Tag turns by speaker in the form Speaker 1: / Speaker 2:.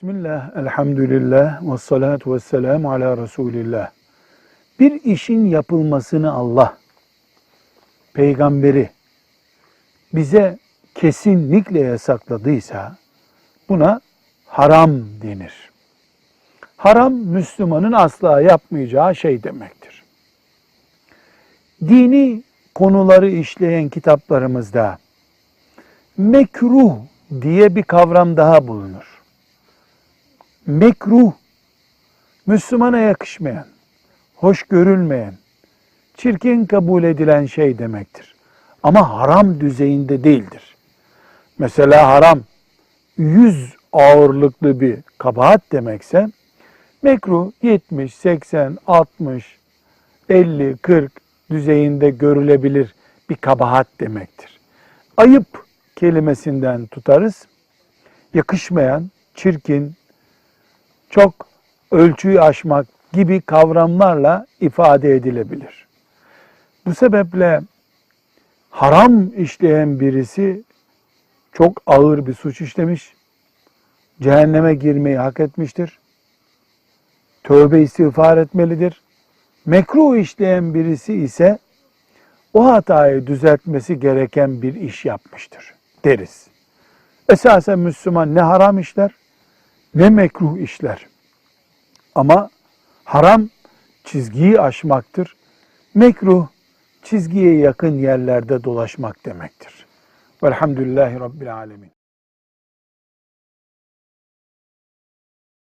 Speaker 1: Bismillah, elhamdülillah, ve salatu ve selamu ala Resulillah. Bir işin yapılmasını Allah, peygamberi bize kesinlikle yasakladıysa buna haram denir. Haram, Müslümanın asla yapmayacağı şey demektir. Dini konuları işleyen kitaplarımızda mekruh diye bir kavram daha bulunur. Mekruh, Müslümana yakışmayan, hoş görülmeyen, çirkin kabul edilen şey demektir. Ama haram düzeyinde değildir. Mesela haram 100 ağırlıklı bir kabahat demekse, mekruh 70, 80, 60, 50, 40 düzeyinde görülebilir bir kabahat demektir. Ayıp kelimesinden tutarız. Yakışmayan, çirkin, çok ölçüyü aşmak gibi kavramlarla ifade edilebilir. Bu sebeple haram işleyen birisi çok ağır bir suç işlemiş, cehenneme girmeyi hak etmiştir. Tövbe istiğfar etmelidir. Mekruh işleyen birisi ise o hatayı düzeltmesi gereken bir iş yapmıştır deriz. Esasen Müslüman ne haram işler ne mekruh işler. Ama haram çizgiyi aşmaktır. Mekruh çizgiye yakın yerlerde dolaşmak demektir. Velhamdülillahi Rabbil Alemin.